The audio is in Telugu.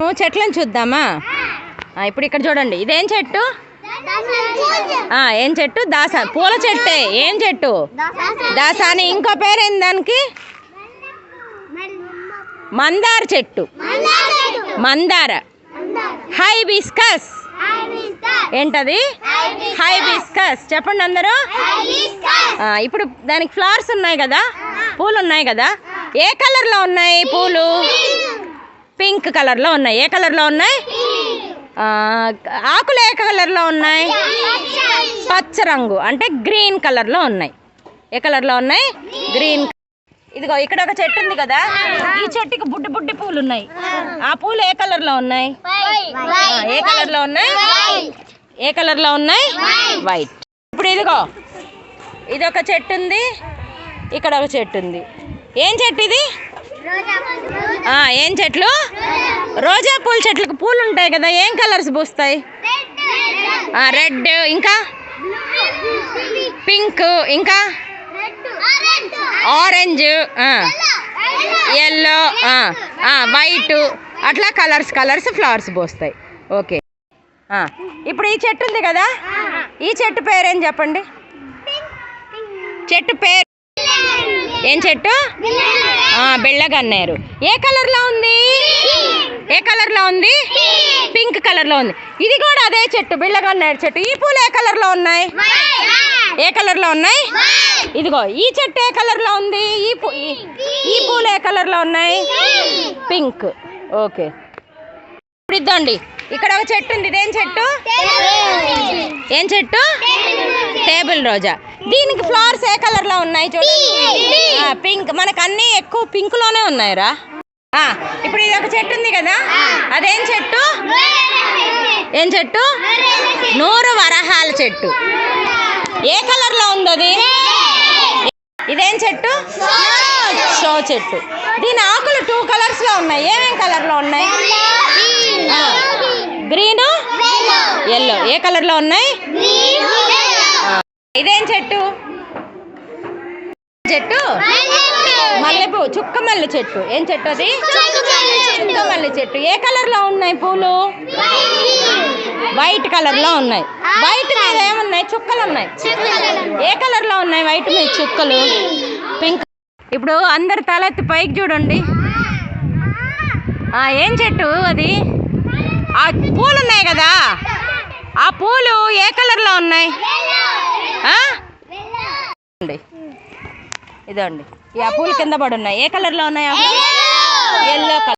చెట్లను చూద్దామా? ఇప్పుడు ఇక్కడ చూడండి, ఇదేం చెట్టు? ఏం చెట్టు? దాసా పూల చెట్టే. ఏం చెట్టు? దాసాని. ఇంకో పేరేంది దానికి? మందార చెట్టు. మందార. హైబిస్కస్. ఏంటది? హైబిస్కస్. చెప్పండి అందరూ. ఇప్పుడు దానికి ఫ్లవర్స్ ఉన్నాయి కదా, పూలు ఉన్నాయి కదా. ఏ కలర్లో ఉన్నాయి పూలు? పింక్ కలర్లో ఉన్నాయి. ఏ కలర్లో ఉన్నాయి? ఆకులు ఏ కలర్లో ఉన్నాయి? పచ్చ రంగు, అంటే గ్రీన్ కలర్లో ఉన్నాయి. ఏ కలర్లో ఉన్నాయి? గ్రీన్. ఇదిగో ఇక్కడ ఒక చెట్టు ఉంది కదా, ఈ చెట్టుకి బుడ్డి బుడ్డి పూలు ఉన్నాయి. ఆ పూలు ఏ కలర్లో ఉన్నాయి? ఏ కలర్లో ఉన్నాయి? ఏ కలర్లో ఉన్నాయి? వైట్. ఇప్పుడు ఇదిగో ఇదొక చెట్టు ఉంది, ఇక్కడ ఒక చెట్టు ఉంది. ఏం చెట్టు ఇది? ఏం చెట్లు? రోజా పూల చెట్లకు పూలు ఉంటాయి కదా, ఏం కలర్స్ పూస్తాయి? రెడ్, ఇంకా పింక్, ఇంకా ఆరెంజ్, ఎల్లో, వైట్, అట్లా కలర్స్ ఫ్లవర్స్ పోస్తాయి. ఓకే. ఇప్పుడు ఈ చెట్టు ఉంది కదా, ఈ చెట్టు పేరేం చెప్పండి? చెట్టు పేరు ఏం చెట్టు? బెళ్ళగన్నేరు. ఏ కలర్లో ఉంది? ఏ కలర్లో ఉంది? పింక్ కలర్లో ఉంది. ఇది కూడా అదే చెట్టు, బెళ్ళగన్నేరు చెట్టు. ఈ పూలు ఏ కలర్లో ఉన్నాయి? ఏ కలర్లో ఉన్నాయి? ఇదిగో ఈ చెట్టు ఏ కలర్లో ఉంది? ఈ పూలు ఏ కలర్లో ఉన్నాయి? పింక్. ఓకే. ఇప్పుడు ఇద్దండి, ఇక్కడ ఒక చెట్టు ఉంది. ఇదేం చెట్టు? ఏం చెట్టు? టేబుల్ రోజా. దీనికి ఫ్లవర్స్ ఏ కలర్లో ఉన్నాయి చూడండి? పింక్. మనకు అన్నీ ఎక్కువ పింక్లోనే ఉన్నాయిరా. ఇప్పుడు ఇది ఒక చెట్టు ఉంది కదా, అదేం చెట్టు? ఏం చెట్టు? నూరు వరహాల చెట్టు. ఏ కలర్లో ఉంది అది? ఇదేం చెట్టు? షో చెట్టు. దీని ఆకులు 2 కలర్స్లో ఉన్నాయి. ఏమేం కలర్లో ఉన్నాయి? Green, yellow. ఏ కలర్లో ఉన్నాయి? ఇదేం చెట్టు? చెట్టు మల్లెపూ, చుక్క మల్లె చెట్టు. ఏం చెట్టు అది? చుక్క మల్లె చెట్టు. ఏ కలర్లో ఉన్నాయి పూలు? వైట్ కలర్లో ఉన్నాయి. వైట్ మీద ఏమున్నాయి? చుక్కలు ఉన్నాయి. ఏ కలర్లో ఉన్నాయి వైట్ మీద చుక్కలు? పింక్. ఇప్పుడు అందరు తలెత్తి పైకి చూడండి. ఏం చెట్టు అది? ఆ పూలు ఉన్నాయి కదా, ఆ పూలు ఏ కలర్లో ఉన్నాయి? ఇదండి, ఈ ఆ పూలు కింద పడి ఉన్నాయి. ఏ కలర్లో ఉన్నాయి? Yellow colour.